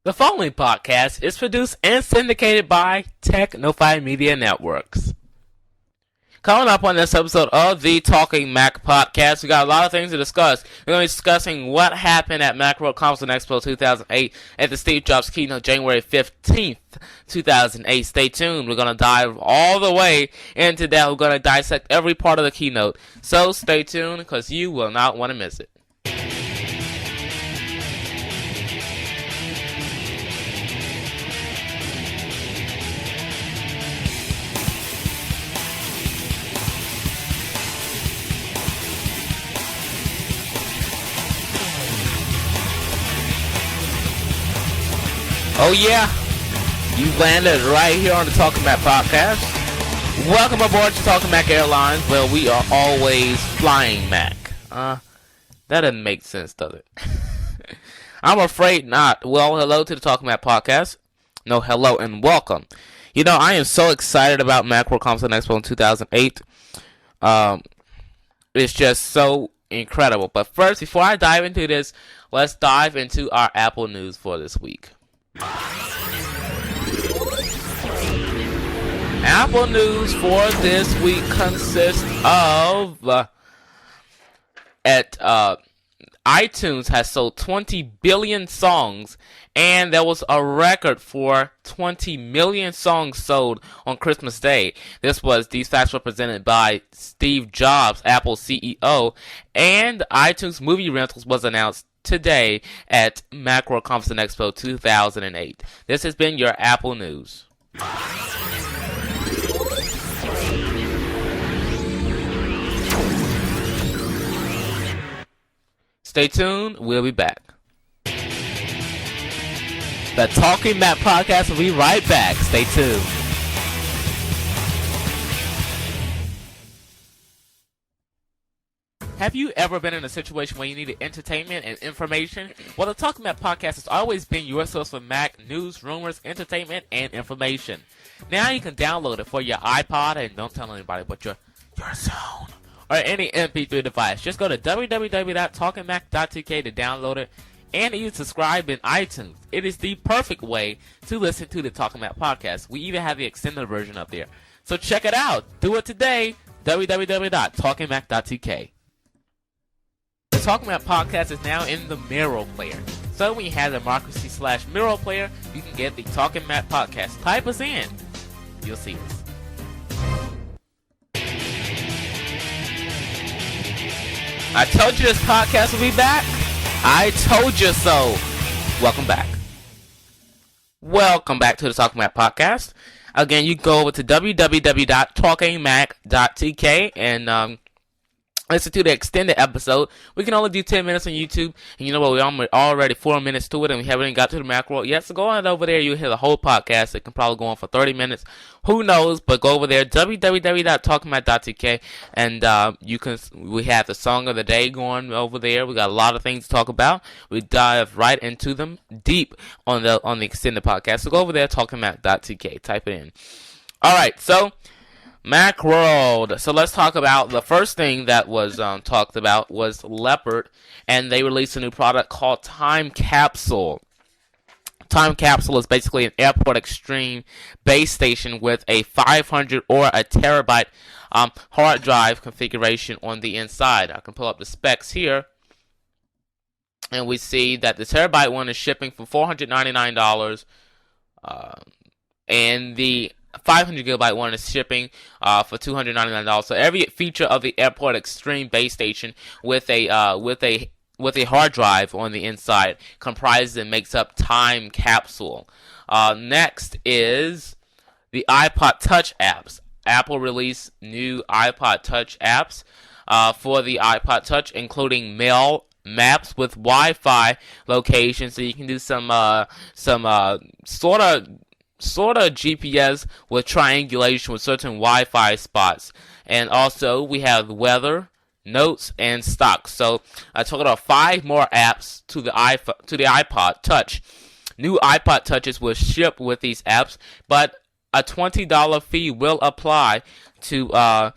The following podcast is produced and syndicated by Technofy Media Networks. Coming up on this episode of the Talking Mac podcast, we got a lot of things to discuss. We're going to be discussing what happened at MacWorld Conference Expo 2008 at the Steve Jobs keynote January 15th, 2008. Stay tuned. We're going to dive all the way into that. We're going to dissect every part of the keynote. So stay tuned because you will not want to miss it. Oh yeah, you landed right here on the Talking Mac podcast. Welcome aboard to Talking Mac Airlines, where we are always flying Mac. That doesn't make sense, does it? I'm afraid not. Well, hello to the Talking Mac podcast. No, hello and welcome. You know, I am so excited about MacWorld Conference Expo in 2008. It's just so incredible. But first, before I dive into this, let's dive into our Apple news for this week. Apple news for this week consists of iTunes has sold 20 billion songs, and there was a record for 20 million songs sold on Christmas Day. These facts were presented by Steve Jobs, Apple CEO, and iTunes movie rentals was announced today at MacWorld Conference Expo 2008. This has been your Apple News. Stay tuned, we'll be back. The Talking Mac podcast will be right back. Stay tuned. Have you ever been in a situation where you needed entertainment and information? Well, the Talking Mac podcast has always been your source for Mac news, rumors, entertainment, and information. Now you can download it for your iPod, and don't tell anybody but your phone or any MP3 device. Just go to www.talkingmac.tk to download it, and you subscribe in iTunes. It is the perfect way to listen to the Talking Mac podcast. We even have the extended version up there. So check it out. Do it today. www.talkingmac.tk. The Talking Mac podcast is now in the Miro player. So when you have Democracy/Miro player, you can get the Talking Mac podcast. Type us in. You'll see us. I told you this podcast will be back. I told you so. Welcome back. Welcome back to the Talking Mac podcast. Again, you go over to www.talkingmac.tk and listen to the extended episode. We can only do 10 minutes on YouTube, and you know what? We're already 4 minutes to it, and we haven't even got to the Macworld yet. So go on over there. You'll hear the whole podcast. It can probably go on for 30 minutes. Who knows? But go over there, www.talkingmac.tk, and we have the song of the day going over there. We got a lot of things to talk about. We dive right into them deep on the extended podcast. So go over there, talkingmac.tk. Type it in. All right, so Macworld. So let's talk about the first thing that was talked about was Leopard, and they released a new product called Time Capsule. Time Capsule is basically an Airport Extreme base station with a 500 or a terabyte hard drive configuration on the inside. I can pull up the specs here, and we see that the terabyte one is shipping for $499, and the 500 gigabyte one is shipping for $299. So every feature of the Airport Extreme base station with a hard drive on the inside comprises and makes up Time Capsule. Next is the iPod Touch apps. Apple released new iPod Touch apps for the iPod Touch, including Mail, Maps with Wi-Fi location, so you can do some sort of GPS with triangulation with certain Wi-Fi spots. And also we have weather, notes, and stocks. So I took out 5 more apps to the iPod Touch. New iPod Touches will ship with these apps, but a $20 fee will apply to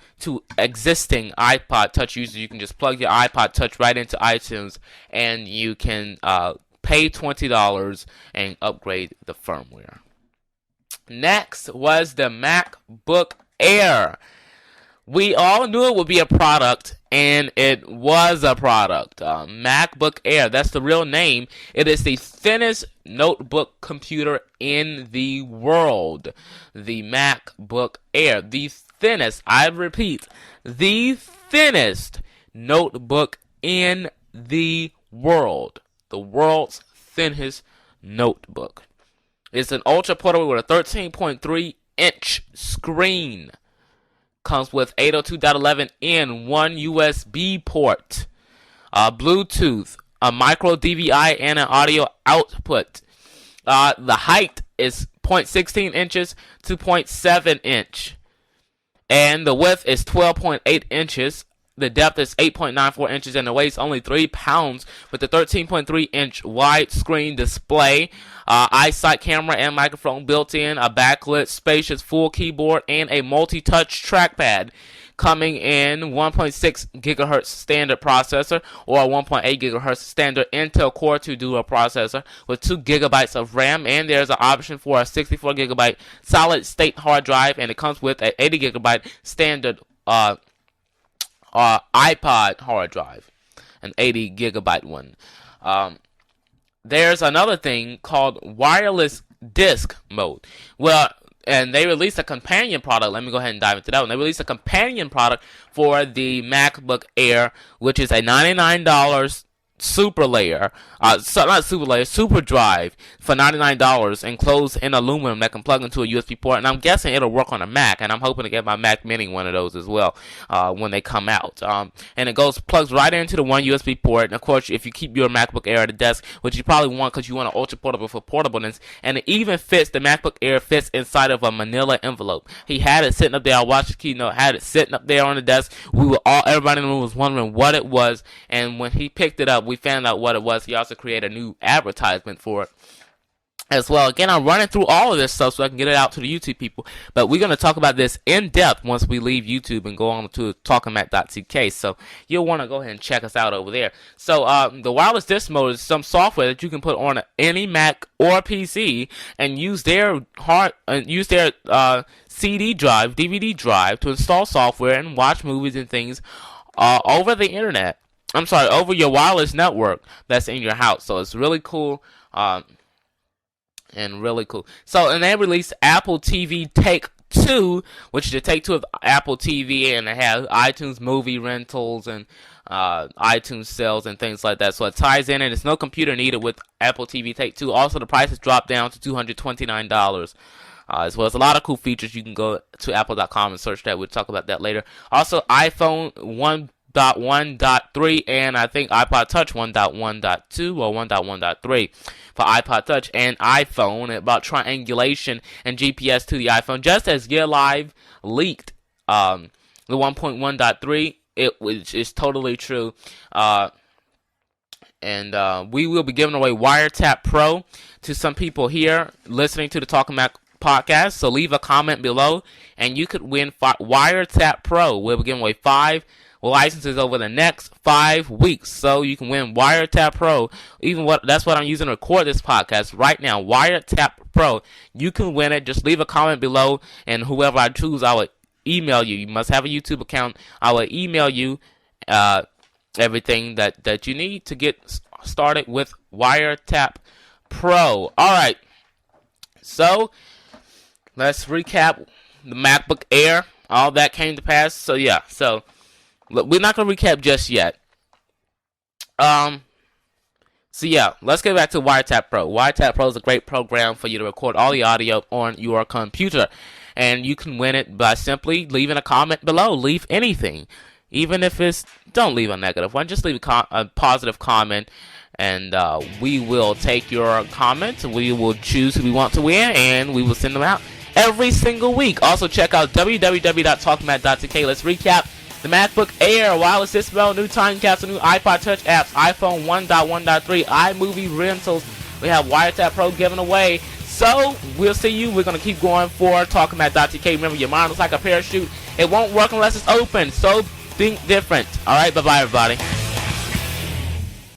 existing iPod Touch users. You can just plug your iPod Touch right into iTunes, and you can pay $20 and upgrade the firmware. Next was the MacBook Air. We all knew it would be a product, and it was a product. MacBook Air, that's the real name. It is the thinnest notebook computer in the world. The MacBook Air, the thinnest, I repeat, the thinnest notebook in the world. The world's thinnest notebook. It's an ultra portable with a 13.3 inch screen. Comes with 802.11n, one USB port, Bluetooth, a micro DVI, and an audio output. The height is 0.16 inches to 0.7 inch. And the width is 12.8 inches. The depth is 8.94 inches, and the weight is only 3 pounds with the 13.3 inch widescreen display, eyesight camera and microphone built in, a backlit, spacious full keyboard, and a multi-touch trackpad. Coming in 1.6 gigahertz standard processor or a 1.8 gigahertz standard Intel Core 2 Duo processor with 2 gigabytes of RAM, and there's an option for a 64 gigabyte solid state hard drive, and it comes with an 80 gigabyte standard iPod hard drive, an 80 gigabyte one. There's another thing called wireless disk mode. Well, and they released a companion product. Let me go ahead and dive into that one. They released a companion product for the MacBook Air, which is a $99 super layer, super drive for $99 enclosed in aluminum that can plug into a USB port, and I'm guessing it'll work on a Mac, and I'm hoping to get my Mac Mini one of those as well when they come out. And it plugs right into the one USB port, and of course if you keep your MacBook Air at the desk, which you probably want because you want an ultra portable for portableness, and it even fits, the MacBook Air fits inside of a manila envelope. He had it sitting up there, I watched the keynote, had it sitting up there on the desk. Everybody in the room was wondering what it was, and when he picked it up, we found out what it was. He also created a new advertisement for it as well. Again, I'm running through all of this stuff so I can get it out to the YouTube people, but we're going to talk about this in depth once we leave YouTube and go on to talkingmac.tk, so you'll want to go ahead and check us out over there. So the wireless disk mode is some software that you can put on any Mac or PC and use their CD drive, DVD drive to install software and watch movies and things over the internet. I'm sorry, over your wireless network that's in your house. So it's really cool, and really cool. So, and they released Apple TV Take 2, which is the Take 2 of Apple TV, and they have iTunes movie rentals and iTunes sales and things like that. So it ties in, and there's no computer needed with Apple TV Take 2. Also, the price has dropped down to $229. As well as a lot of cool features. You can go to apple.com and search that. We'll talk about that later. Also, iPhone 1.1.3 and I think iPod Touch 1.1.2 or 1.1.3 for iPod Touch and iPhone about triangulation and GPS to the iPhone. Just as Gear Live leaked the 1.1.3, which is totally true. And we will be giving away Wiretap Pro to some people here listening to the Talking Mac podcast. So leave a comment below and you could win Wiretap Pro. We'll be giving away 5 licenses over the next 5 weeks, so you can win Wiretap Pro. That's what I'm using to record this podcast right now. Wiretap Pro. You can win it. Just leave a comment below, and whoever I choose, I will email you. You must have a YouTube account. I will email you everything that you need to get started with Wiretap Pro. All right. So let's recap the MacBook Air. All that came to pass. So yeah. So we're not going to recap just yet. So yeah, let's get back to Wiretap Pro. Wiretap Pro is a great program for you to record all the audio on your computer. And you can win it by simply leaving a comment below. Leave anything. Even if don't leave a negative one. Just leave a positive comment. And we will take your comments. We will choose who we want to win. And we will send them out every single week. Also check out www.talkingmac.tk. Let's recap. The MacBook Air, wireless disk mode, new time capsule, new iPod Touch apps, iPhone 1.1.3, iMovie rentals. We have Wiretap Pro given away. So, we'll see you. We're going to keep going for TalkingMac.tk. Remember, your mind looks like a parachute. It won't work unless it's open. So, think different. All right, bye-bye, everybody.